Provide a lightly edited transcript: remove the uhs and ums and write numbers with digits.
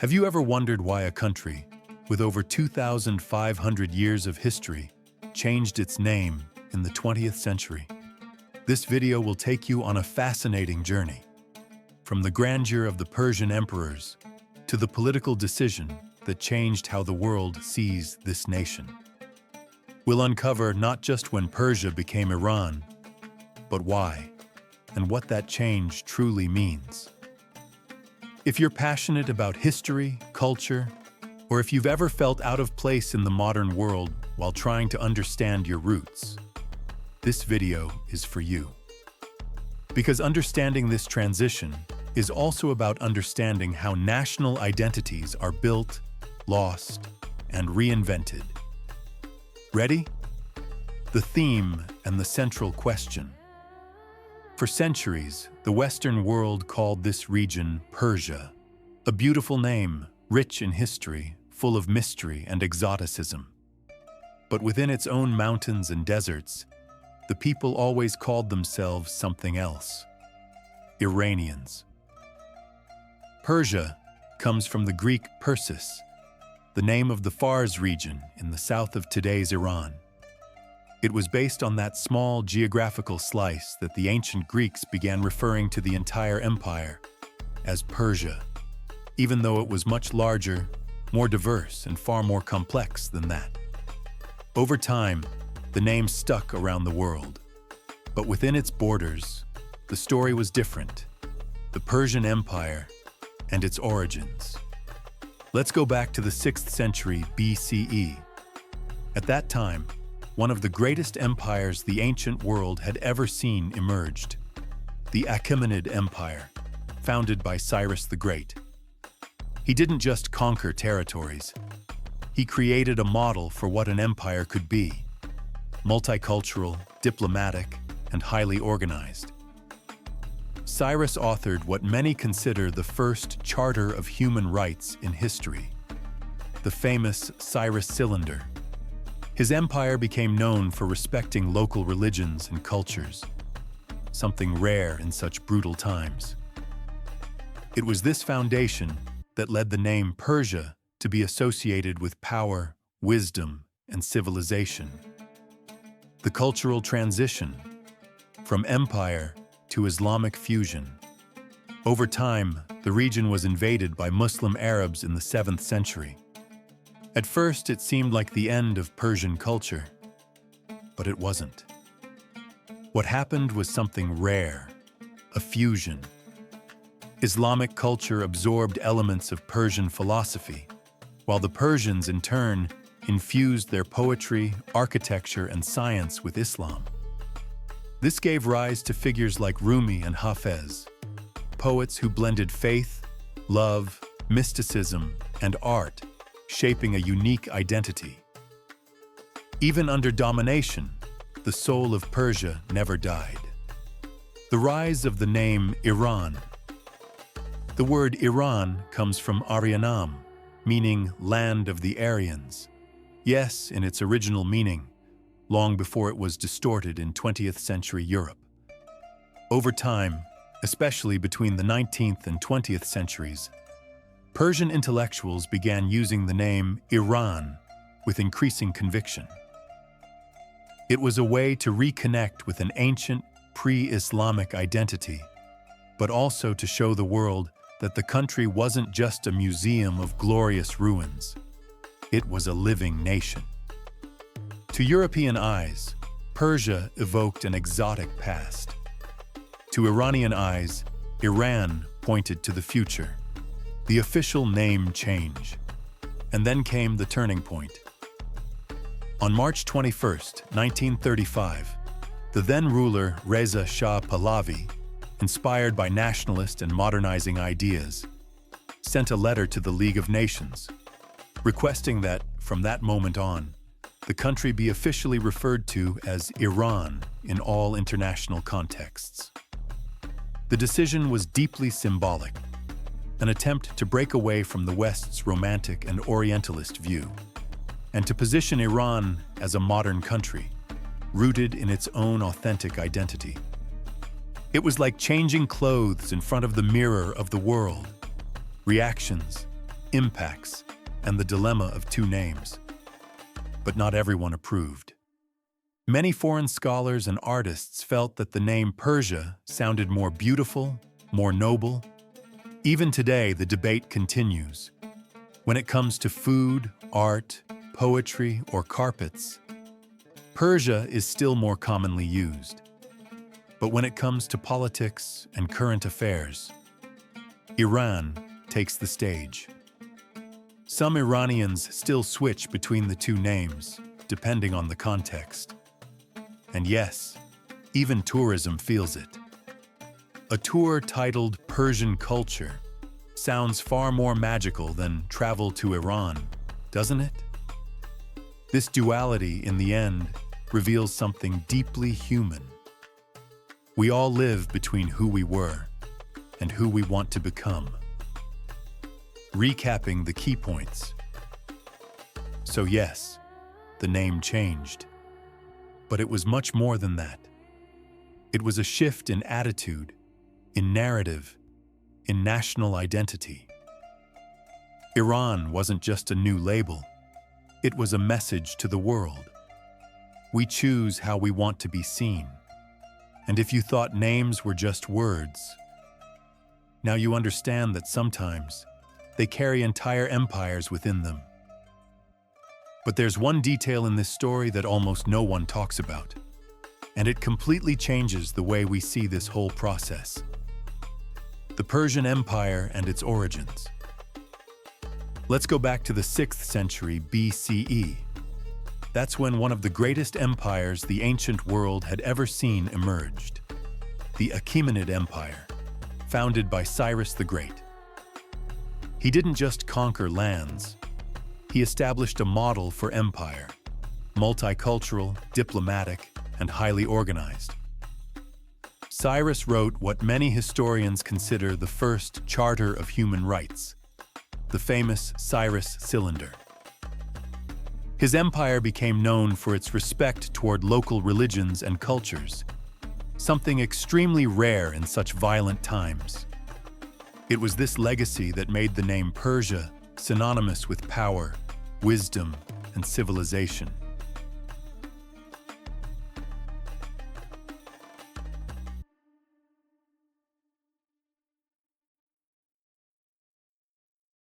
Have you ever wondered why a country, with over 2,500 years of history, changed its name in the 20th century? This video will take you on a fascinating journey, from the grandeur of the Persian emperors to the political decision that changed how the world sees this nation. We'll uncover not just when Persia became Iran, but why, and what that change truly means. If you're passionate about history, culture, or if you've ever felt out of place in the modern world while trying to understand your roots, this video is for you. Because understanding this transition is also about understanding how national identities are built, lost, and reinvented. Ready? The theme and the central question. For centuries, the Western world called this region Persia, a beautiful name, rich in history, full of mystery and exoticism. But within its own mountains and deserts, the people always called themselves something else: Iranians. Persia comes from the Greek Persis, the name of the Fars region in the south of today's Iran. It was based on that small geographical slice that the ancient Greeks began referring to the entire empire as Persia, even though it was much larger, more diverse, and far more complex than that. Over time, the name stuck around the world, but within its borders, the story was different: the Persian Empire and its origins. Let's go back to the 6th century BCE. At that time, one of the greatest empires the ancient world had ever seen emerged: the Achaemenid Empire, founded by Cyrus the Great. He didn't just conquer territories. He created a model for what an empire could be: multicultural, diplomatic, and highly organized. Cyrus authored what many consider the first charter of human rights in history, the famous Cyrus Cylinder. His empire became known for respecting local religions and cultures, something rare in such brutal times. It was this foundation that led the name Persia to be associated with power, wisdom, and civilization. The cultural transition from empire to Islamic fusion. Over time, the region was invaded by Muslim Arabs in the 7th century. At first, it seemed like the end of Persian culture, but it wasn't. What happened was something rare: a fusion. Islamic culture absorbed elements of Persian philosophy, while the Persians, in turn, infused their poetry, architecture, and science with Islam. This gave rise to figures like Rumi and Hafez, poets who blended faith, love, mysticism, and art, shaping a unique identity. Even under domination, the soul of Persia never died. The rise of the name Iran. The word Iran comes from Aryanam, meaning land of the Aryans. Yes, in its original meaning, long before it was distorted in 20th century Europe. Over time, especially between the 19th and 20th centuries, Persian intellectuals began using the name Iran with increasing conviction. It was a way to reconnect with an ancient, pre-Islamic identity, but also to show the world that the country wasn't just a museum of glorious ruins. It was a living nation. To European eyes, Persia evoked an exotic past. To Iranian eyes, Iran pointed to the future. The official name change. And then came the turning point. On March 21, 1935, the then ruler Reza Shah Pahlavi, inspired by nationalist and modernizing ideas, sent a letter to the League of Nations, requesting that, from that moment on, the country be officially referred to as Iran in all international contexts. The decision was deeply symbolic, an attempt to break away from the West's romantic and Orientalist view, and to position Iran as a modern country, rooted in its own authentic identity. It was like changing clothes in front of the mirror of the world. Reactions, impacts, and the dilemma of two names. But not everyone approved. Many foreign scholars and artists felt that the name Persia sounded more beautiful, more noble. Even today, the debate continues. When it comes to food, art, poetry, or carpets, Persia is still more commonly used. But when it comes to politics and current affairs, Iran takes the stage. Some Iranians still switch between the two names, depending on the context. And yes, even tourism feels it. A tour titled Persian Culture sounds far more magical than travel to Iran, doesn't it? This duality, in the end, reveals something deeply human. We all live between who we were and who we want to become. Recapping the key points. So yes, the name changed. But it was much more than that. It was a shift in attitude, in narrative, in national identity. Iran wasn't just a new label. It was a message to the world. We choose how we want to be seen. And if you thought names were just words, now you understand that sometimes they carry entire empires within them. But there's one detail in this story that almost no one talks about, and it completely changes the way we see this whole process. The Persian Empire and its origins. Let's go back to the 6th century BCE. That's when one of the greatest empires the ancient world had ever seen emerged. The Achaemenid Empire, founded by Cyrus the Great. He didn't just conquer lands. He established a model for empire, multicultural, diplomatic, and highly organized. Cyrus wrote what many historians consider the first Charter of Human Rights, the famous Cyrus Cylinder. His empire became known for its respect toward local religions and cultures, something extremely rare in such violent times. It was this legacy that made the name Persia synonymous with power, wisdom, and civilization.